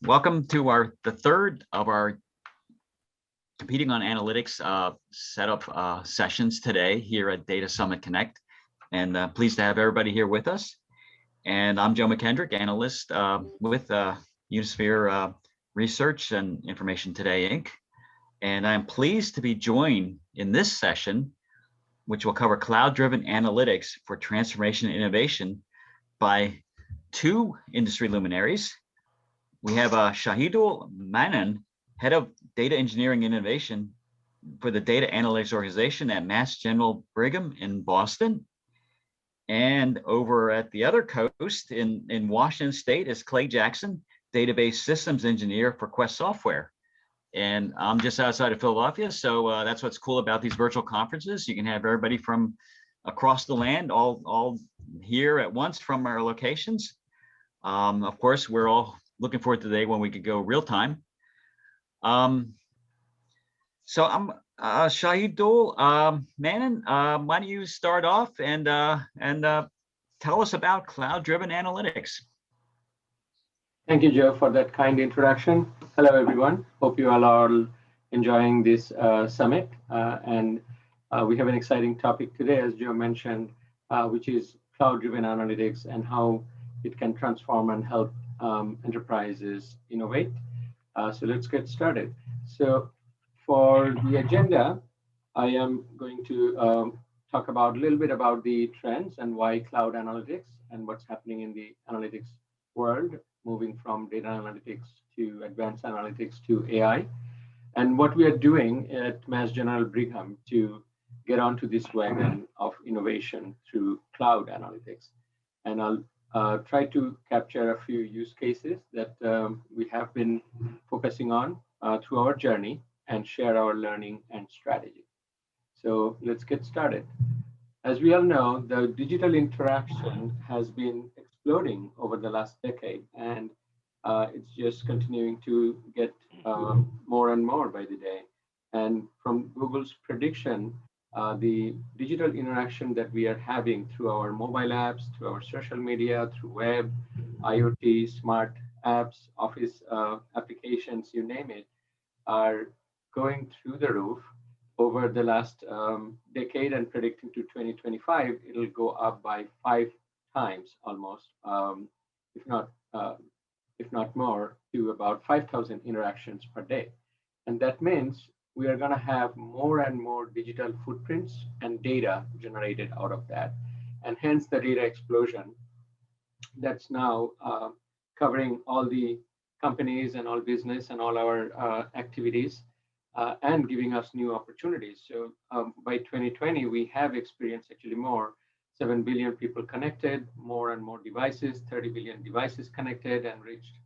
Welcome to the third of our Competing on Analytics setup sessions today here at Data Summit Connect. And pleased to have everybody here with us. And I'm Joe McKendrick, analyst with Unisphere Research and Information Today, Inc. And I'm pleased to be joined in this session, which will cover cloud-driven analytics for transformation and innovation by two industry luminaries. We have Shahidul Mannan, Head of Data Engineering Innovation for the Data Analytics Organization at Mass General Brigham in Boston. And over at the other coast in Washington State is Clay Jackson, Database Systems Engineer for Quest Software. And I'm just outside of Philadelphia, so that's what's cool about these virtual conferences. You can have everybody from across the land all here at once from our locations. Of course, we're all looking forward to the day when we could go real time. So I'm Shahidul Mannan. Why don't you start off and tell us about cloud-driven analytics? Thank you, Joe, for that kind introduction. Hello, everyone. Hope you all are enjoying this summit. And we have an exciting topic today, as Joe mentioned, which is cloud-driven analytics and how it can transform and help enterprises innovate. So let's get started. So for the agenda, I am going to talk about a little bit about the trends and why cloud analytics and what's happening in the analytics world, moving from data analytics to advanced analytics to AI, and what we are doing at Mass General Brigham to get onto this wagon of innovation through cloud analytics. And I'll try to capture a few use cases that we have been focusing on through our journey and share our learning and strategy. So let's get started. As we all know, the digital interaction has been exploding over the last decade, and it's just continuing to get more and more by the day. And from Google's prediction, the digital interaction that we are having through our mobile apps, through our social media, through web, IoT, smart apps, office applications, you name it, are going through the roof over the last decade, and predicting to 2025, it'll go up by 5 times almost, if not more, to about 5,000 interactions per day. And that means we are going to have more and more digital footprints and data generated out of that. And hence the data explosion that's now covering all the companies and all business and all our activities and giving us new opportunities. So by 2020, we have experienced actually more, 7 billion people connected, more and more devices, 30 billion devices connected, and reached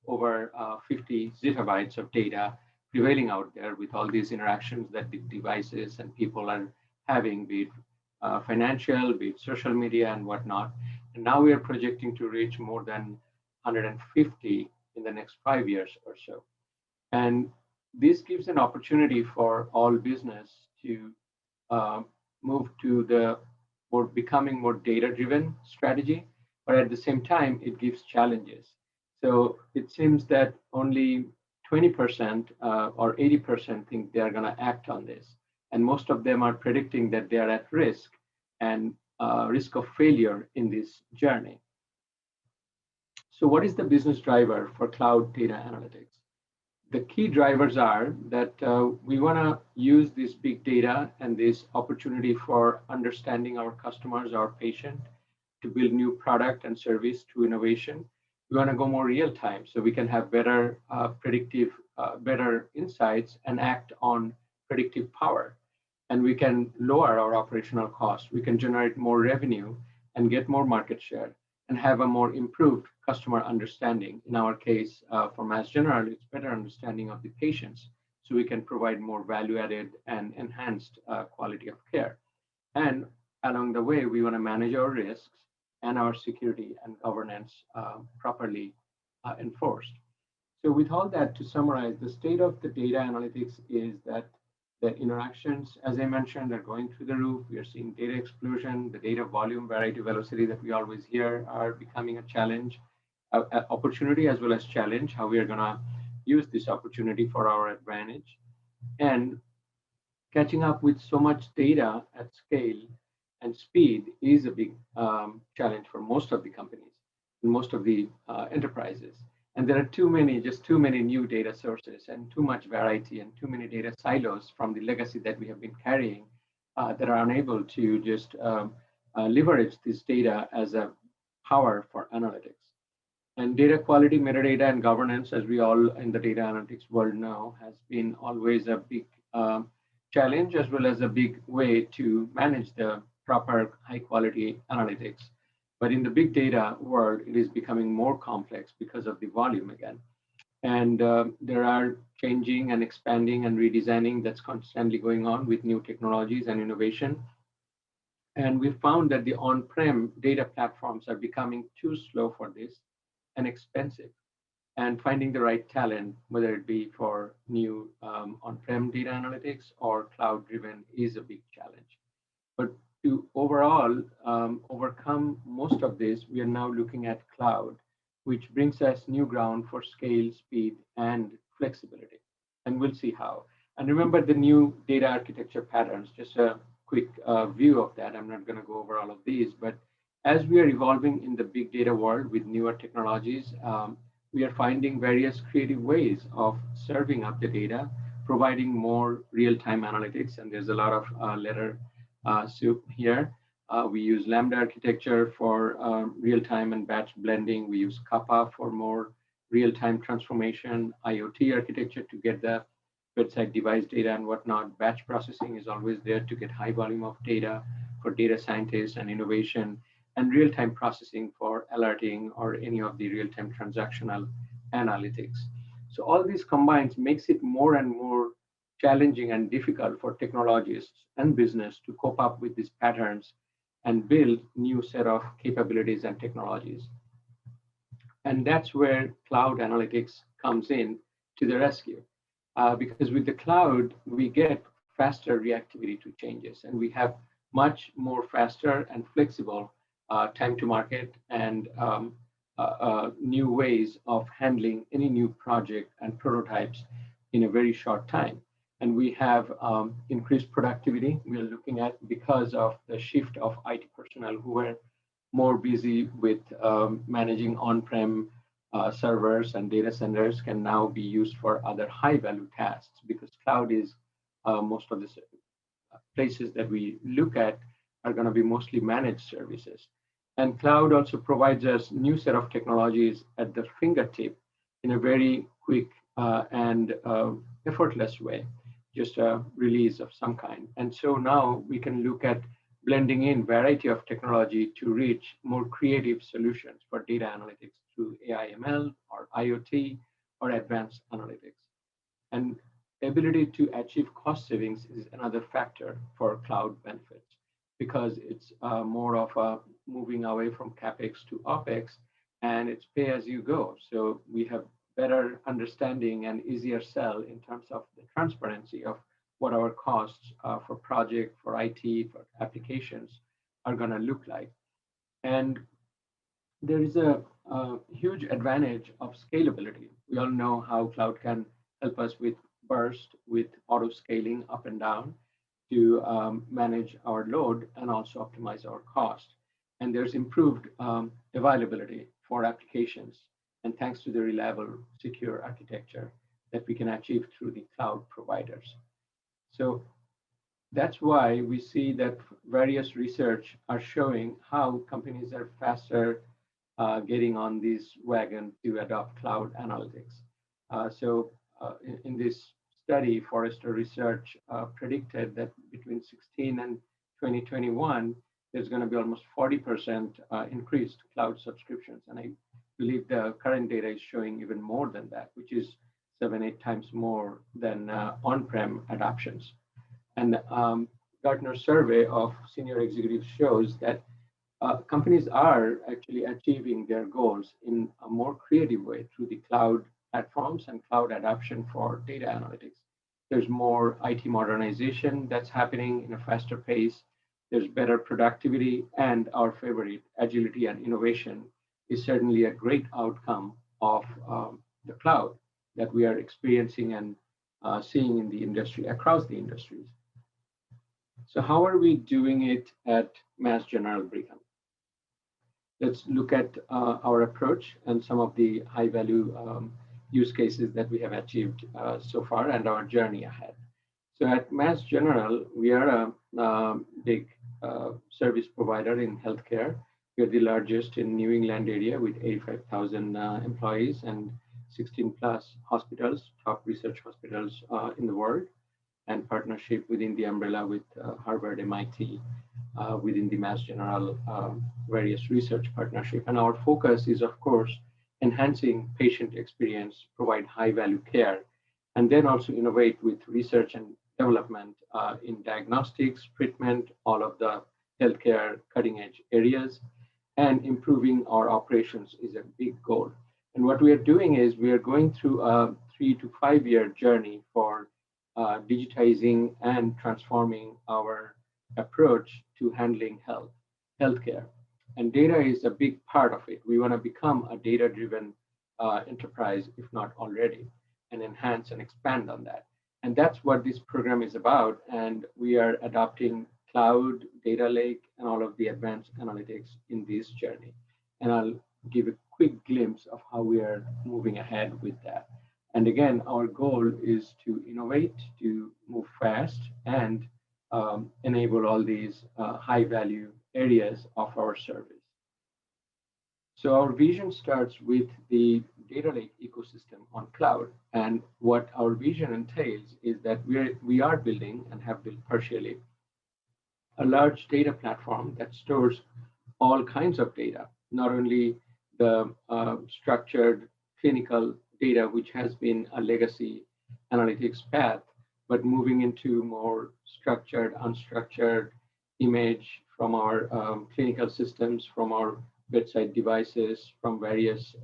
over 50 zettabytes of data prevailing out there with all these interactions that the devices and people are having, be it financial, be it social media and whatnot. And now we are projecting to reach more than 150 in the next 5 years or so. And this gives an opportunity for all business to move to the becoming more data-driven strategy, but at the same time, it gives challenges. So it seems that only 20% or 80% think they are going to act on this. And most of them are predicting that they are at risk and risk of failure in this journey. So what is the business driver for cloud data analytics? The key drivers are that we want to use this big data and this opportunity for understanding our customers, our patient, to build new product and service through innovation. We want to go more real time so we can have better predictive, better insights and act on predictive power. And we can lower our operational costs. We can generate more revenue and get more market share and have a more improved customer understanding. In our case, for Mass General, it's better understanding of the patients so we can provide more value added and enhanced quality of care. And along the way, we want to manage our risks and our security and governance properly enforced. So with all that, to summarize, the state of the data analytics is that the interactions, as I mentioned, are going through the roof. We are seeing data explosion, the data volume, variety, velocity that we always hear are becoming a challenge. opportunity as well as challenge, how we are going to use this opportunity for our advantage. And catching up with so much data at scale and speed is a big challenge for most of the companies, most of the enterprises. And there are just too many new data sources and too much variety and too many data silos from the legacy that we have been carrying that are unable to just leverage this data as a power for analytics. And data quality, metadata, and governance, as we all in the data analytics world know, has been always a big challenge as well as a big way to manage the proper high quality analytics. But in the big data world, it is becoming more complex because of the volume again. And there are changing and expanding and redesigning that's constantly going on with new technologies and innovation. And we found that the on-prem data platforms are becoming too slow for this and expensive. And finding the right talent, whether it be for new on-prem data analytics or cloud-driven, is a big challenge. But to overall overcome most of this, we are now looking at cloud, which brings us new ground for scale, speed, and flexibility. And we'll see how. And remember the new data architecture patterns, just a quick view of that. I'm not going to go over all of these, but as we are evolving in the big data world with newer technologies, we are finding various creative ways of serving up the data, providing more real-time analytics. And there's a lot of letter soup here. We use Lambda architecture for real-time and batch blending. We use Kappa for more real-time transformation, IoT architecture to get the bedside device data and whatnot. Batch processing is always there to get high volume of data for data scientists and innovation, and real-time processing for alerting or any of the real-time transactional analytics. So all these combines makes it more and more challenging and difficult for technologists and business to cope up with these patterns and build new set of capabilities and technologies. And that's where cloud analytics comes in to the rescue. Because with the cloud, we get faster reactivity to changes, and we have much more faster and flexible time to market and new ways of handling any new project and prototypes in a very short time. And we have increased productivity. We are looking at because of the shift of IT personnel who were more busy with managing on-prem servers and data centers can now be used for other high-value tasks, because cloud is most of the places that we look at are going to be mostly managed services. And cloud also provides us new set of technologies at the fingertip in a very quick and effortless way, just a release of some kind. And so now we can look at blending in variety of technology to reach more creative solutions for data analytics through AI, ML, or IoT, or advanced analytics. And ability to achieve cost savings is another factor for cloud benefits, because it's more of a moving away from CapEx to OpEx, and it's pay as you go. So we have better understanding and easier sell in terms of the transparency of what our costs for project, for IT, for applications are going to look like. And there is a huge advantage of scalability. We all know how cloud can help us with burst, with auto scaling up and down to manage our load and also optimize our cost. And there's improved availability for applications, and thanks to the reliable, secure architecture that we can achieve through the cloud providers. So that's why we see that various research are showing how companies are faster getting on this wagon to adopt cloud analytics. In this study, Forrester Research predicted that between 16 and 2021, there's going to be almost 40% increased cloud subscriptions. And I believe the current data is showing even more than that, which is 7-8 times more than on-prem adoptions. And Gartner survey of senior executives shows that companies are actually achieving their goals in a more creative way through the cloud platforms and cloud adoption for data analytics. There's more IT modernization that's happening in a faster pace. There's better productivity and our favorite, agility and innovation is certainly a great outcome of the cloud that we are experiencing and seeing in the industry, across the industries. So how are we doing it at Mass General Brigham? Let's look at our approach and some of the high value use cases that we have achieved so far and our journey ahead. So at Mass General, we are a big service provider in healthcare. We are the largest in New England area with 85,000 employees and 16 plus hospitals, top research hospitals in the world, and partnership within the umbrella with Harvard, MIT, within the Mass General various research partnership. And our focus is, of course, enhancing patient experience, provide high value care, and then also innovate with research and development in diagnostics, treatment, all of the healthcare cutting edge areas, and improving our operations is a big goal. And what we are doing is we are going through a 3 to 5 year journey for digitizing and transforming our approach to handling healthcare. And data is a big part of it. We want to become a data-driven enterprise, if not already, and enhance and expand on that. And that's what this program is about. And we are adopting cloud, data lake, and all of the advanced analytics in this journey. And I'll give a quick glimpse of how we are moving ahead with that. And again, our goal is to innovate, to move fast, and enable all these high value areas of our service. So our vision starts with the data lake ecosystem on cloud. And what our vision entails is that we are building and have built partially a large data platform that stores all kinds of data, not only the structured clinical data, which has been a legacy analytics path, but moving into more structured, unstructured image from our clinical systems, from our bedside devices, from various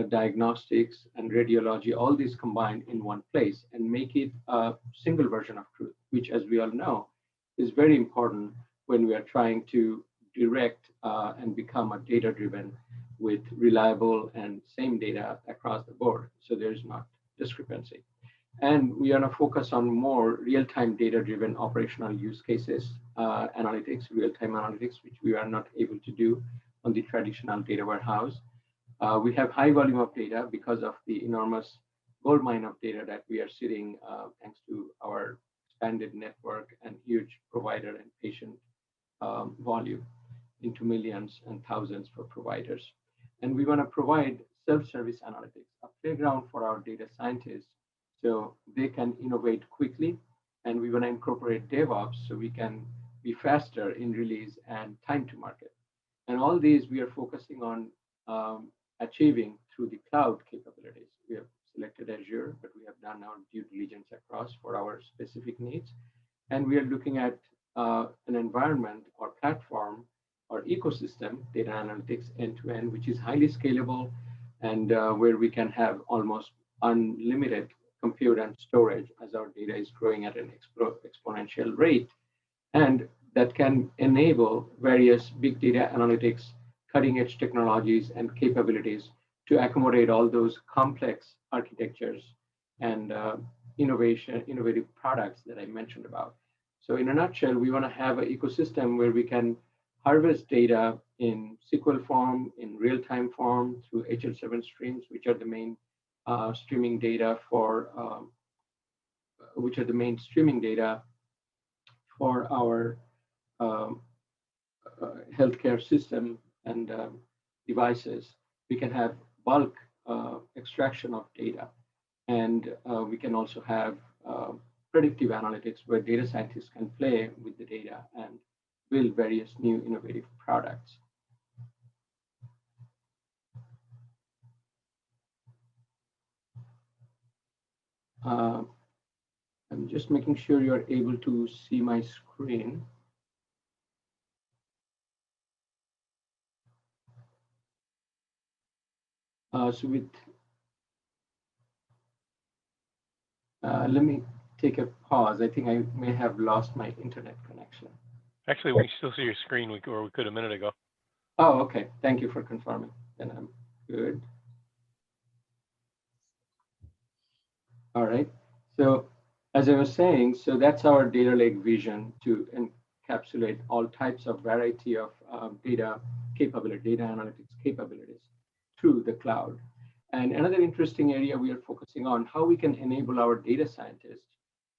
diagnostics and radiology, all these combined in one place and make it a single version of truth, which, as we all know, is very important when we are trying to direct and become a data-driven with reliable and same data across the board. So there's not discrepancy. And we are going to focus on more real-time data-driven operational use cases, analytics, real-time analytics, which we are not able to do on the traditional data warehouse. We have high volume of data because of the enormous gold mine of data that we are sitting thanks to our expanded network and huge provider and patient volume into millions and thousands for providers. And we want to provide self-service analytics, a playground for our data scientists so they can innovate quickly. And we want to incorporate DevOps so we can be faster in release and time to market. And all these we are focusing on achieving through the cloud capabilities. We have selected Azure, but we have done our due diligence across for our specific needs. And we are looking at an environment or platform or ecosystem, data analytics end-to-end, which is highly scalable and where we can have almost unlimited compute and storage as our data is growing at an exponential rate. And that can enable various big data analytics, cutting edge technologies and capabilities to accommodate all those complex architectures and innovative products that I mentioned about. So in a nutshell, we want to have an ecosystem where we can harvest data in SQL form, in real-time form through HL7 streams, which are the main streaming data for our healthcare system and devices. We can have bulk extraction of data, and we can also have predictive analytics where data scientists can play with the data and build various new innovative products. I'm just making sure you're able to see my screen. So with, let me take a pause. I think I may have lost my internet connection. Actually, we can still see your screen, or we could a minute ago. Oh, okay. Thank you for confirming. Then I'm good. All right. So as I was saying, so that's our data lake vision to encapsulate all types of variety of data capability, data analytics capabilities through the cloud. And another interesting area we are focusing on how we can enable our data scientists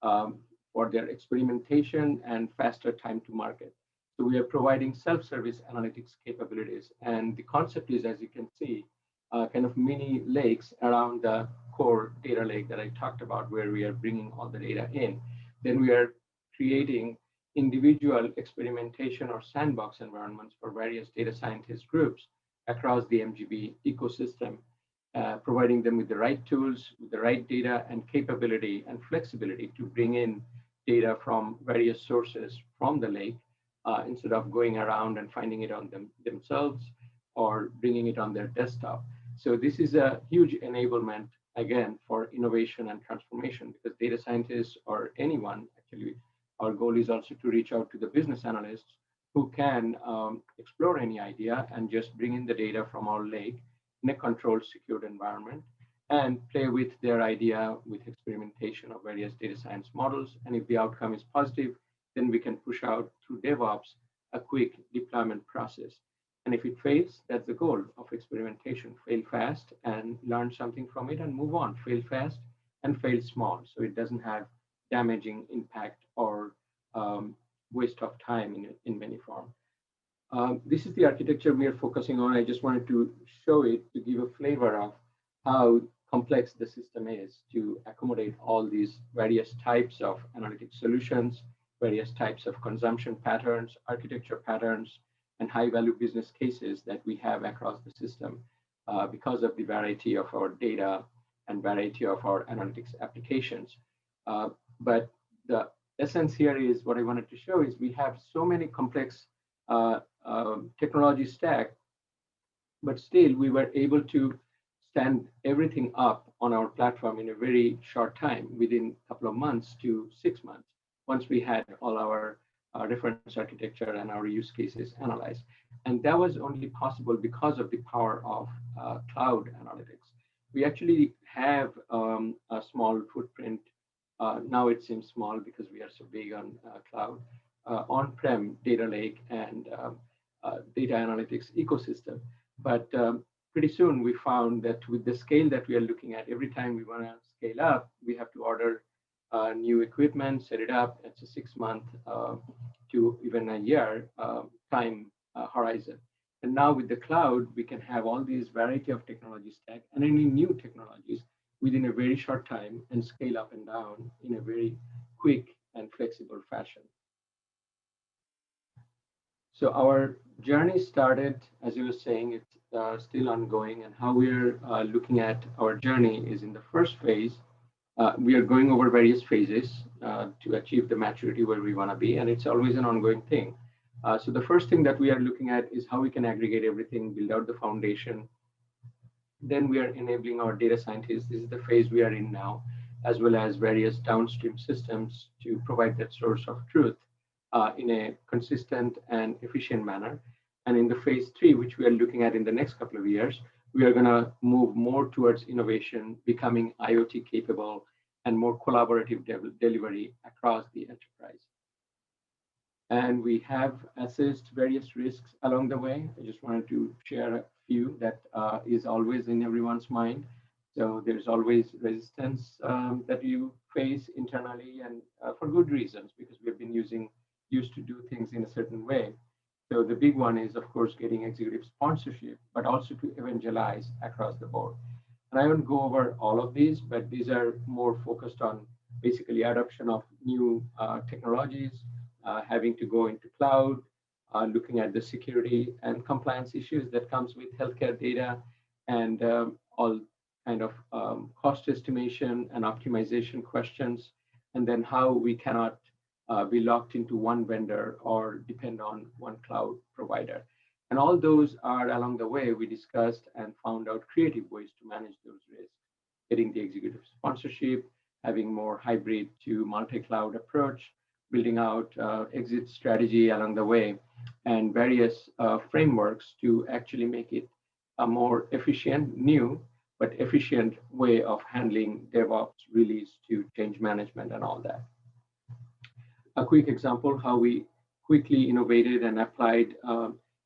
um, for their experimentation and faster time to market. So we are providing self-service analytics capabilities. And the concept is, as you can see, kind of mini lakes around the core data lake that I talked about, where we are bringing all the data in. Then we are creating individual experimentation or sandbox environments for various data scientist groups across the MGB ecosystem, providing them with the right tools, with the right data and capability and flexibility to bring in data from various sources from the lake instead of going around and finding it on themselves or bringing it on their desktop. So this is a huge enablement, again, for innovation and transformation, because data scientists or anyone, actually, our goal is also to reach out to the business analysts who can explore any idea and just bring in the data from our lake in a controlled, secured environment and play with their idea with experimentation of various data science models. And if the outcome is positive, then we can push out through DevOps a quick deployment process. And if it fails, that's the goal of experimentation. Fail fast and learn something from it and move on. Fail fast and fail small, so it doesn't have damaging impact or waste of time in many forms. This is the architecture we are focusing on. I just wanted to show it to give a flavor of how complex the system is to accommodate all these various types of analytic solutions, various types of consumption patterns, architecture patterns, and high value business cases that we have across the system because of the variety of our data and variety of our analytics applications. But the essence here is what I wanted to show is we have so many complex technology stack, but still we were able to stand everything up on our platform in a very short time, within a couple of months to 6 months, once we had all our reference architecture and our use cases analyzed. And that was only possible because of the power of cloud analytics. We actually have a small footprint. Now it seems small because we are so big on cloud, on-prem data lake and data analytics ecosystem. But pretty soon we found that with the scale that we are looking at, every time we want to scale up, we have to order new equipment, set it up. It's a 6 month to even a year time horizon. And now with the cloud, we can have all these variety of technology stack and any new technologies within a very short time and scale up and down in a very quick and flexible fashion. So our journey started, as you were saying, it's still ongoing. And how we're looking at our journey is in the first phase, we are going over various phases to achieve the maturity where we want to be. And it's always an ongoing thing. So the first thing that we are looking at is how we can aggregate everything, build out the foundation. Then we are enabling our data scientists. This is the phase we are in now, as well as various downstream systems to provide that source of truth in a consistent and efficient manner. And in the phase 3, which we are looking at in the next couple of years, we are going to move more towards innovation, becoming IoT capable and more collaborative delivery across the enterprise. And we have assessed various risks along the way. I just wanted to share a few that is always in everyone's mind. So there's always resistance that you face internally, and for good reasons, because we've been used to do things in a certain way. So the big one is, of course, getting executive sponsorship, but also to evangelize across the board. And I won't go over all of these, but these are more focused on basically adoption of new technologies, having to go into cloud, looking at the security and compliance issues that comes with healthcare data, and all kind of cost estimation and optimization questions, and then how we cannot be locked into one vendor or depend on one cloud provider. And all those are along the way we discussed and found out creative ways to manage those risks, getting the executive sponsorship, having more hybrid to multi-cloud approach, building out exit strategy along the way, and various frameworks to actually make it a more efficient, new, but efficient way of handling DevOps, release to change management and all that. A quick example how we quickly innovated and applied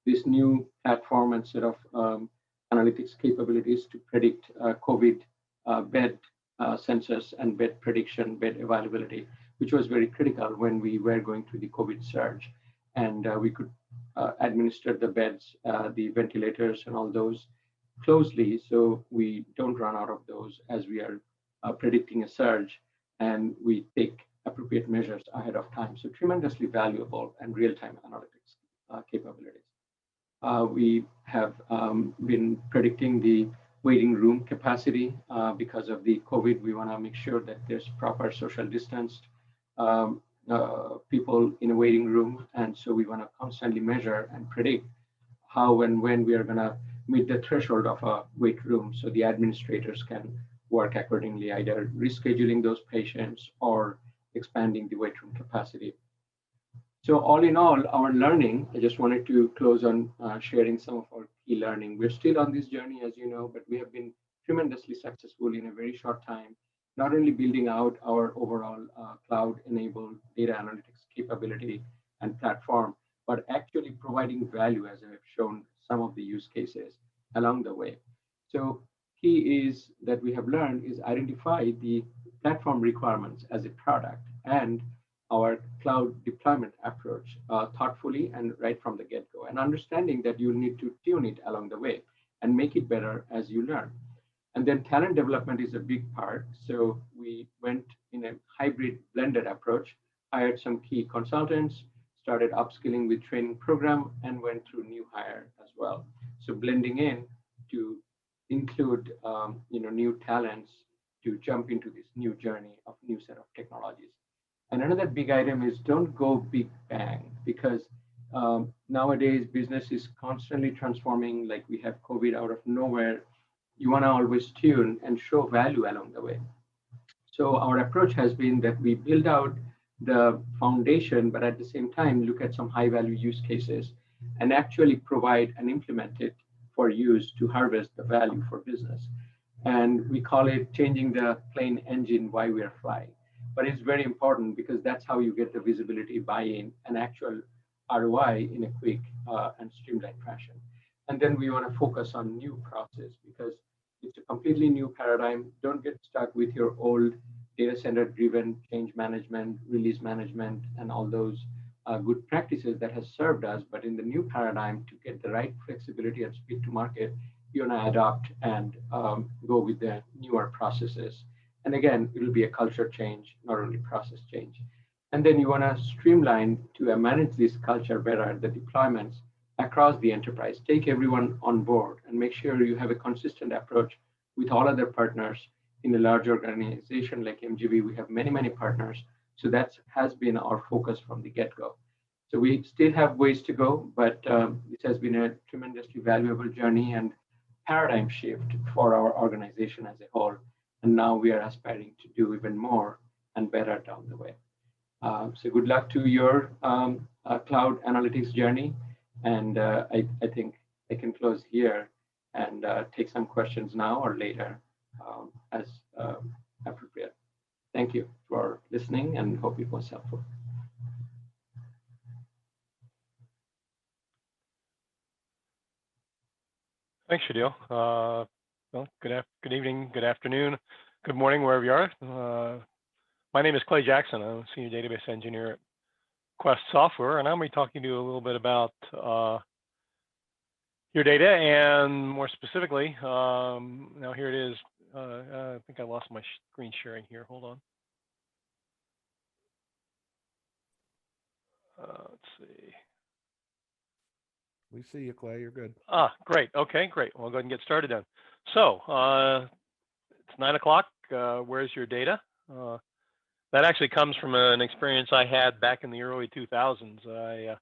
this new platform and set of analytics capabilities to predict COVID bed census and bed prediction, bed availability, which was very critical when we were going through the COVID surge. And we could administer the beds, the ventilators and all those closely so we don't run out of those as we are predicting a surge, and we take appropriate measures ahead of time. So tremendously valuable and real-time analytics capabilities. We have been predicting the waiting room capacity because of the COVID. We want to make sure that there's proper social distanced people in a waiting room. And so we want to constantly measure and predict how and when we are going to meet the threshold of a wait room so the administrators can work accordingly, either rescheduling those patients or expanding the wait room capacity. So all in all, our learning, I just wanted to close on sharing some of our key learning. We're still on this journey, as you know, but we have been tremendously successful in a very short time, not only building out our overall cloud-enabled data analytics capability and platform, but actually providing value, as I have shown some of the use cases along the way. So key is that we have learned is identify the platform requirements as a product and our cloud deployment approach thoughtfully and right from the get-go, and understanding that you'll need to tune it along the way and make it better as you learn. And then talent development is a big part. So we went in a hybrid blended approach, hired some key consultants, started upskilling with training program, and went through new hire as well. So blending in to include new talents to jump into this new journey of new set of technologies. And another big item is don't go big bang, because nowadays business is constantly transforming. Like we have COVID out of nowhere. You want to always tune and show value along the way. So our approach has been that we build out the foundation, but at the same time, look at some high value use cases and actually provide and implement it for use to harvest the value for business. And we call it changing the plane engine while we are flying. But it's very important because that's how you get the visibility, buy-in, and actual ROI in a quick and streamlined fashion. And then we want to focus on new process because it's a completely new paradigm. Don't get stuck with your old data center driven change management, release management, and all those good practices that has served us. But in the new paradigm, to get the right flexibility and speed to market, you want to adopt and go with the newer processes. And again, it'll be a culture change, not only process change. And then you want to streamline to manage this culture better, the deployments across the enterprise. Take everyone on board and make sure you have a consistent approach with all other partners. In a large organization like MGB, we have many, many partners. So that has been our focus from the get-go. So we still have ways to go, but it has been a tremendously valuable journey and paradigm shift for our organization as a whole. And now we are aspiring to do even more and better down the way. So good luck to your cloud analytics journey. And I think I can close here and take some questions now or later as appropriate. Thank you for listening and hope it was helpful. Thanks, Shahidul. Well, good evening, good afternoon, good morning, wherever you are. My name is Clay Jackson. I'm a senior database engineer at Quest Software, and I'm going to be talking to you a little bit about your data, and more specifically, now here it is. I think I lost my screen sharing here. Hold on. Let's see. We see you, Clay. You're good. Great. Okay, great. We'll go ahead and get started then. So it's 9 o'clock. Where's your data? That actually comes from an experience I had back in the early 2000s. I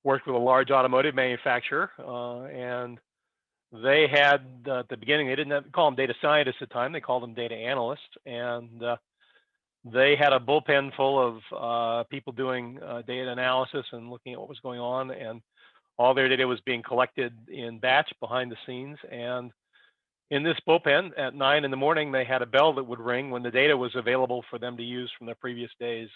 worked with a large automotive manufacturer, and they had, at the beginning, they didn't call them data scientists at the time. They called them data analysts. And They had a bullpen full of people doing data analysis and looking at what was going on, and all their data was being collected in batch behind the scenes. And in this bullpen at 9 in the morning, they had a bell that would ring when the data was available for them to use from the previous day's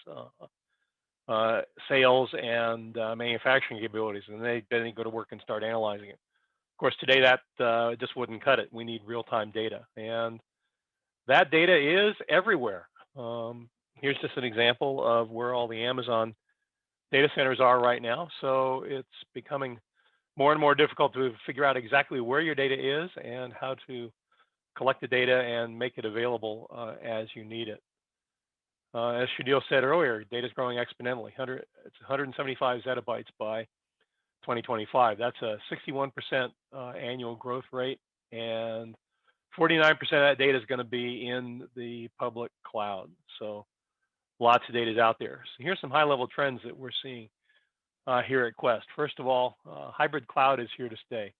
sales and manufacturing capabilities, and then go to work and start analyzing it. Of course, today that just wouldn't cut it. We need real-time data, and that data is everywhere. Here's just an example of where all the Amazon data centers are right now. So it's becoming more and more difficult to figure out exactly where your data is and how to collect the data and make it available as you need it. As Shahidul said earlier, data is growing exponentially. It's 175 zettabytes by 2025. That's a 61% annual growth rate, and 49% of that data is going to be in the public cloud. So lots of data is out there. So here's some high-level trends that we're seeing here at Quest. First of all, hybrid cloud is here to stay.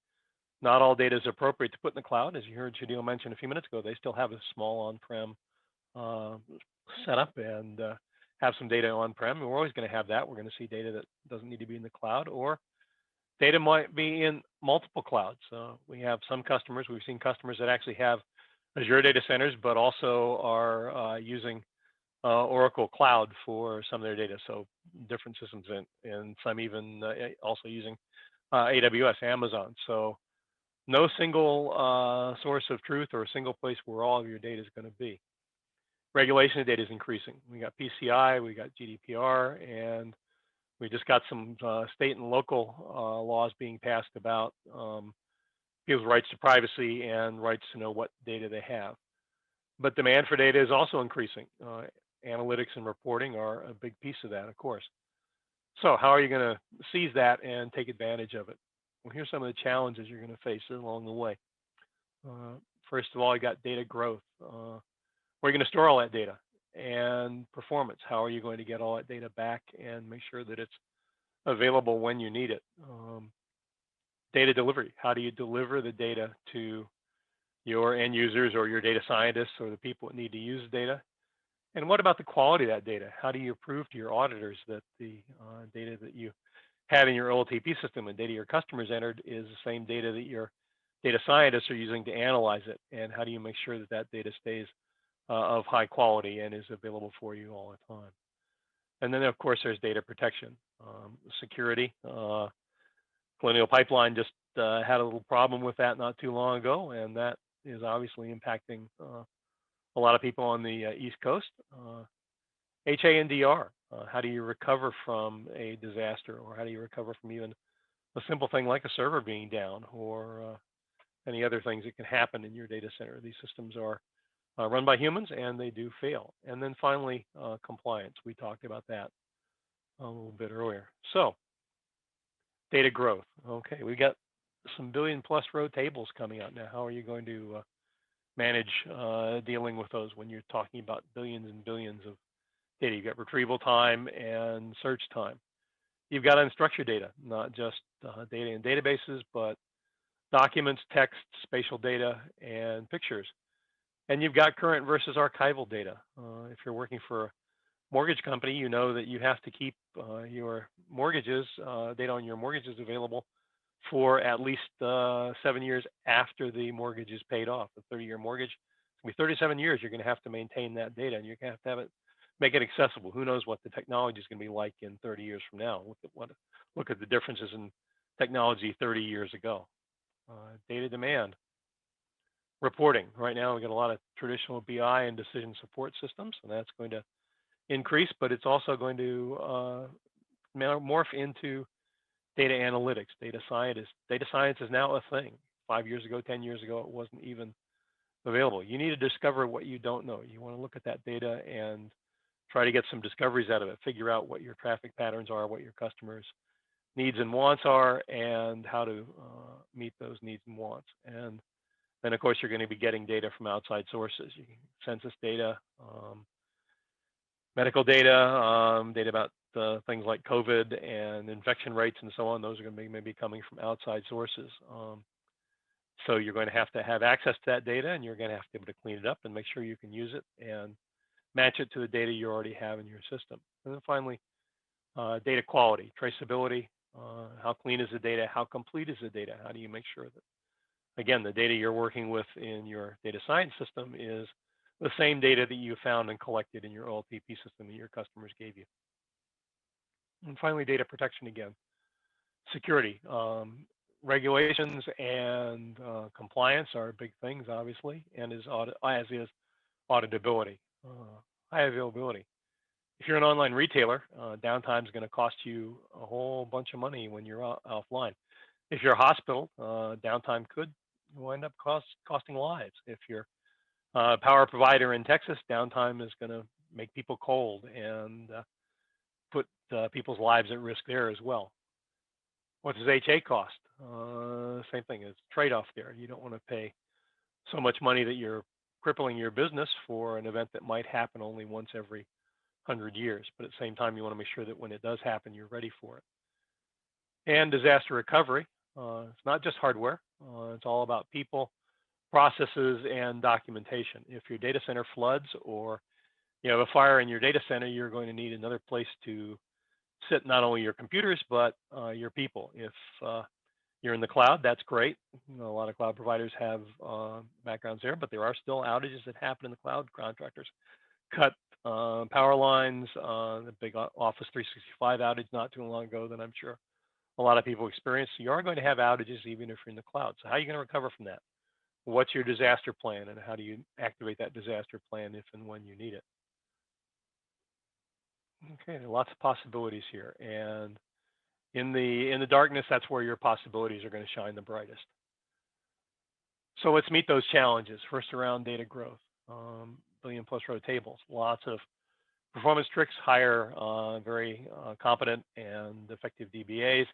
Not all data is appropriate to put in the cloud. As you heard Shahidul mention a few minutes ago, they still have a small on-prem setup and have some data on-prem. And we're always going to have that. We're going to see data that doesn't need to be in the cloud, or data might be in multiple clouds. We have some customers, we've seen customers that actually have Azure data centers, but also are using Oracle Cloud for some of their data. So different systems, and some even also using AWS, Amazon. So no single source of truth or a single place where all of your data is going to be. Regulation of data is increasing. We got PCI, we got GDPR, and we just got some state and local laws being passed about people's rights to privacy and rights to know what data they have. But demand for data is also increasing. Analytics and reporting are a big piece of that, of course. So how are you going to seize that and take advantage of it? Well, here's some of the challenges you're going to face along the way. First of all, you got data growth. Where are you going to store all that data? And performance. How are you going to get all that data back and make sure that it's available when you need it? Data delivery. How do you deliver the data to your end users or your data scientists or the people that need to use data? And what about the quality of that data? How do you prove to your auditors that the data that you have in your OLTP system and data your customers entered is the same data that your data scientists are using to analyze it? And how do you make sure that that data stays of high quality and is available for you all the time? And then, of course, there's data protection, security. Colonial Pipeline just had a little problem with that not too long ago, and that is obviously impacting a lot of people on the East Coast. HA&DR, how do you recover from a disaster, or how do you recover from even a simple thing like a server being down, or any other things that can happen in your data center? These systems are run by humans, and they do fail. And then finally, compliance. We talked about that a little bit earlier. So, data growth. Okay, we got some billion-plus row tables coming out now. How are you going to manage dealing with those when you're talking about billions and billions of data? You've got retrieval time and search time. You've got unstructured data, not just data in databases, but documents, text, spatial data, and pictures. And you've got current versus archival data. If you're working for a mortgage company, you know that you have to keep your mortgages, data on your mortgages available for at least 7 years after the mortgage is paid off. A 30-year mortgage, it's going to be 37 years. You're going to have to maintain that data, and you're going to have it, make it accessible. Who knows what the technology is going to be like in 30 years from now? Look at the differences in technology 30 years ago. Data demand. Reporting. Right now, we've got a lot of traditional BI and decision support systems, and that's going to increase, but it's also going to morph into data analytics, data scientists. Data science is now a thing. 5 years ago, 10 years ago, it wasn't even available. You need to discover what you don't know. You want to look at that data and try to get some discoveries out of it, figure out what your traffic patterns are, what your customers' needs and wants are, and how to meet those needs and wants. And then, of course, you're going to be getting data from outside sources. Census data, medical data, data about things like COVID and infection rates and so on. Those are going to be maybe coming from outside sources. So you're going to have access to that data, and you're going to have to be able to clean it up and make sure you can use it and match it to the data you already have in your system. And then finally, data quality, traceability. How clean is the data? How complete is the data? How do you make sure that, again, the data you're working with in your data science system is the same data that you found and collected in your OLTP system that your customers gave you? And finally, data protection again. Security, regulations and compliance are big things, obviously, and as is auditability, high availability. If you're an online retailer, downtime is going to cost you a whole bunch of money when you're offline. If you're a hospital, downtime could wind up costing lives. If you're a power provider in Texas, downtime is going to make people cold and put people's lives at risk there as well. What does HA cost? Same thing, it's a trade-off there. You don't want to pay so much money that you're crippling your business for an event that might happen only once every 100 years. But at the same time, you want to make sure that when it does happen, you're ready for it. And disaster recovery. It's not just hardware. It's all about people, processes, and documentation. If your data center floods or you have a fire in your data center, you're going to need another place to sit not only your computers, but your people. If you're in the cloud, that's great. You know, a lot of cloud providers have backgrounds there, but there are still outages that happen in the cloud. Contractors cut power lines, the big Office 365 outage not too long ago that I'm sure a lot of people experience. So you are going to have outages even if you're in the cloud. So how are you going to recover from that? What's your disaster plan, and how do you activate that disaster plan if and when you need it? Okay, there are lots of possibilities here, and in the darkness, that's where your possibilities are going to shine the brightest. So let's meet those challenges. First, around data growth, billion-plus row tables, lots of performance tricks, hire very competent and effective DBAs.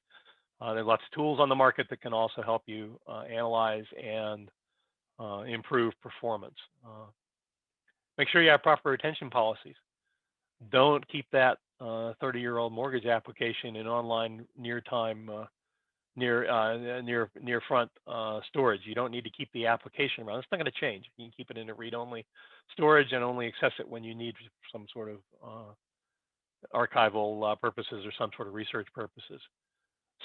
There are lots of tools on the market that can also help you analyze and improve performance. Make sure you have proper retention policies. Don't keep that 30-year-old mortgage application in online near front storage. You don't need to keep the application around. It's not going to change. You can keep it in a read-only storage and only access it when you need some sort of archival purposes or some sort of research purposes.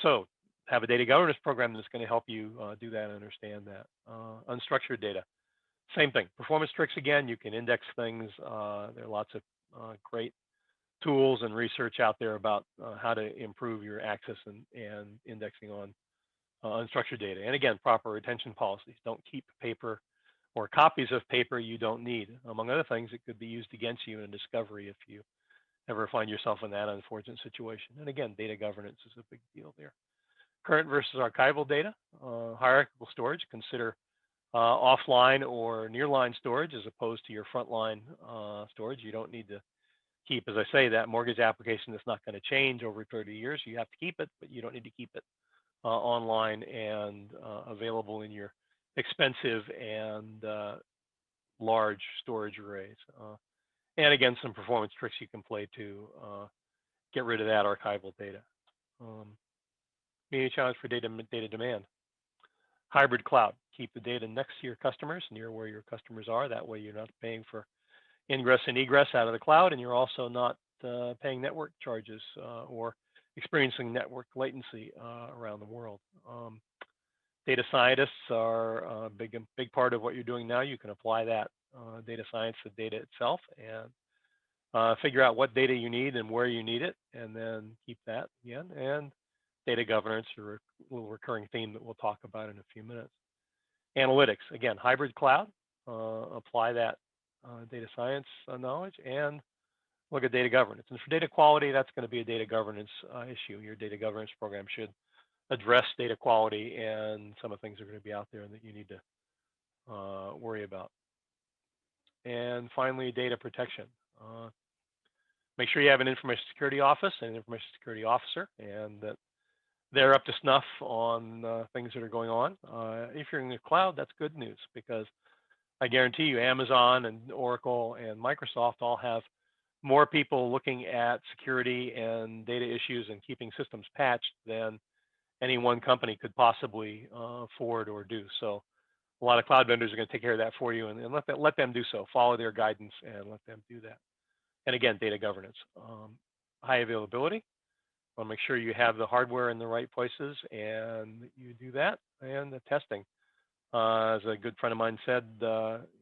So have a data governance program that's going to help you do that and understand that. Unstructured data, same thing. Performance tricks again. You can index things. There are lots of great tools and research out there about how to improve your access and indexing on unstructured data. And again, proper retention policies. Don't keep paper or copies of paper you don't need. Among other things, it could be used against you in a discovery if you ever find yourself in that unfortunate situation. And again, data governance is a big deal there. Current versus archival data, hierarchical storage. Consider offline or nearline storage as opposed to your frontline storage. You don't need to keep, as I say, that mortgage application that's not going to change over 30 years. You have to keep it, but you don't need to keep it online and available in your expensive and large storage arrays. And again, some performance tricks you can play to get rid of that archival data. Media challenge for data demand. Hybrid cloud. Keep the data next to your customers, near where your customers are. That way you're not paying for ingress and egress out of the cloud, and you're also not paying network charges or experiencing network latency around the world. Data scientists are a big part of what you're doing now. You can apply that data science to data itself and figure out what data you need and where you need it, and then keep that again. And data governance, a little recurring theme that we'll talk about in a few minutes. Analytics, again, hybrid cloud, apply that data science knowledge and look at data governance. And for data quality, that's going to be a data governance issue. Your data governance program should address data quality and some of the things that are going to be out there that you need to worry about. And finally, data protection. Make sure you have an information security office and an information security officer, and that they're up to snuff on things that are going on. If you're in the cloud, that's good news, because I guarantee you Amazon and Oracle and Microsoft all have more people looking at security and data issues and keeping systems patched than any one company could possibly afford or do. So a lot of cloud vendors are going to take care of that for you, and let them do so. Follow their guidance and let them do that. And again, data governance, high availability. Want to make sure you have the hardware in the right places, and you do that. And the testing, as a good friend of mine said,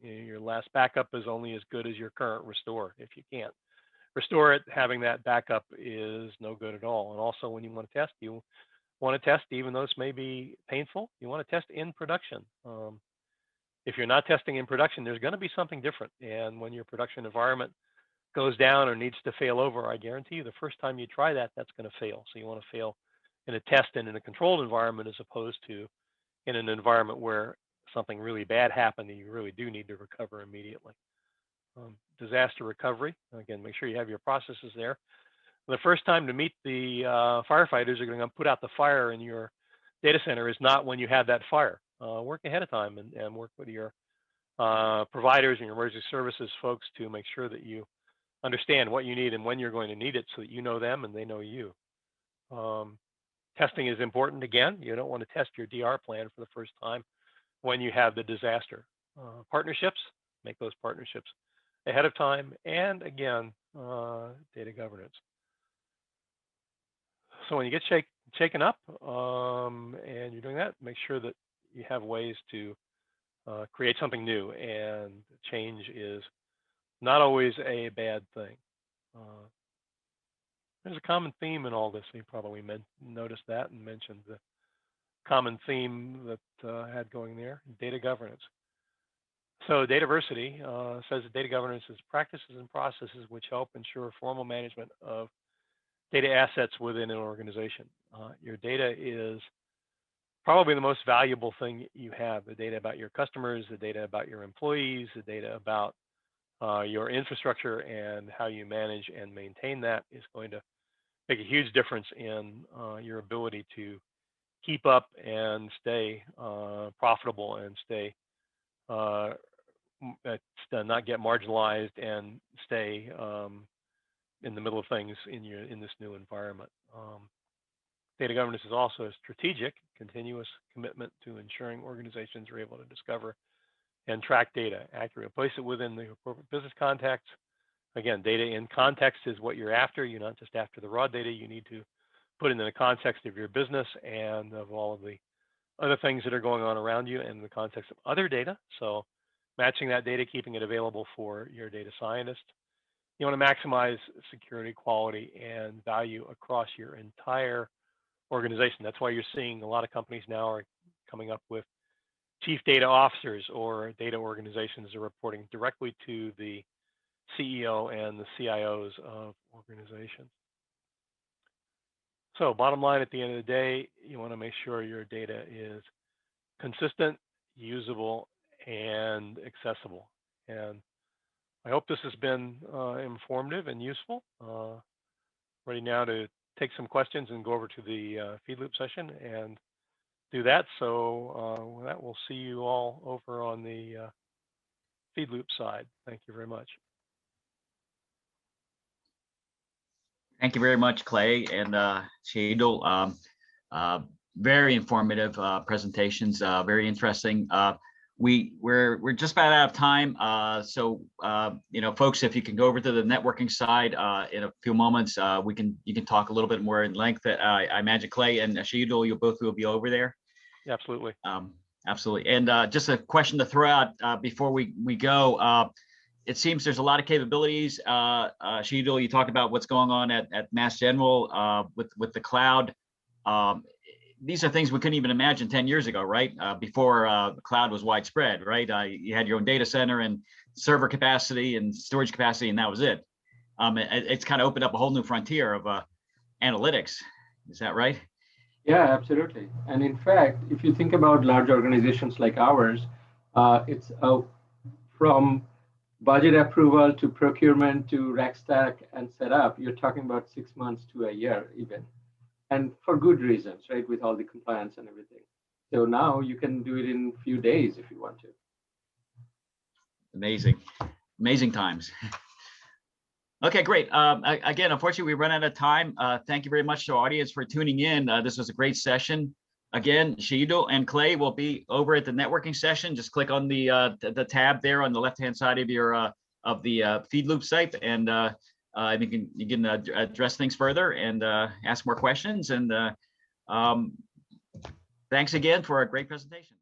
your last backup is only as good as your current restore. If you can't restore it, having that backup is no good at all. And also, when you want to test, you want to test, even though this may be painful, you want to test in production. If you're not testing in production, there's going to be something different. And when your production environment goes down or needs to fail over, I guarantee you the first time you try that, that's going to fail. So you want to fail in a test and in a controlled environment, as opposed to in an environment where something really bad happened and you really do need to recover immediately. Disaster recovery, again, make sure you have your processes there. The first time to meet the firefighters are going to put out the fire in your data center is not when you have that fire. Work ahead of time and work with your providers and your emergency services folks to make sure that you understand what you need and when you're going to need it, so that you know them and they know you. Testing is important. Again, you don't want to test your DR plan for the first time when you have the disaster. Partnerships, make those partnerships ahead of time. And again, data governance. So when you get shaken up and you're doing that, make sure that you have ways to create something new. And change is not always a bad thing. There's a common theme in all this. You probably noticed that and mentioned the common theme that I had going there, data governance. So Dataversity says that data governance is practices and processes which help ensure formal management of data assets within an organization. Your data is probably the most valuable thing you have. The data about your customers, the data about your employees, the data about your infrastructure, and how you manage and maintain that is going to make a huge difference in your ability to keep up and stay profitable and stay not get marginalized and stay in the middle of things in this new environment. Data governance is also a strategic, continuous commitment to ensuring organizations are able to discover and track data accurately, place it within the corporate business context. Again, data in context is what you're after. You're not just after the raw data. You need to put it in the context of your business and of all of the other things that are going on around you, and in the context of other data. So matching that data, keeping it available for your data scientist. You want to maximize security, quality, and value across your entire organization. That's why you're seeing a lot of companies now are coming up with chief data officers, or data organizations are reporting directly to the CEO and the CIOs of organizations. So bottom line, at the end of the day, you want to make sure your data is consistent, usable, and accessible. And I hope this has been informative and useful. Ready now to take some questions and go over to the feed loop session and do that. So with that, we'll see you all over on the feed loop side. Thank you very much. Thank you very much, Clay and Shahidul. Very informative presentations, very interesting. We're just about out of time. So folks, if you can go over to the networking side in a few moments, you can talk a little bit more in length. I imagine Clay and Shahidul, you both will be over there. Absolutely. Absolutely. And just a question to throw out before we go. It seems there's a lot of capabilities. Shahidul, you talked about what's going on at Mass General with the cloud. These are things we couldn't even imagine 10 years ago, right? Before the cloud was widespread, right? You had your own data center and server capacity and storage capacity, and that was it. It's kind of opened up a whole new frontier of analytics. Is that right? Yeah, absolutely. And in fact, if you think about large organizations like ours, it's from budget approval to procurement to rack stack and setup, you're talking about 6 months to a year even. And for good reasons, right? With all the compliance and everything. So now you can do it in a few days if you want to. Amazing, amazing times. Okay, great. Again, unfortunately, we run out of time. Thank you very much to our audience for tuning in. This was a great session. again, Shahidul and Clay will be over at the networking session. Just click on the tab there on the left-hand side of your of the feed loop site, and you can address things further and ask more questions. And thanks again for a great presentation.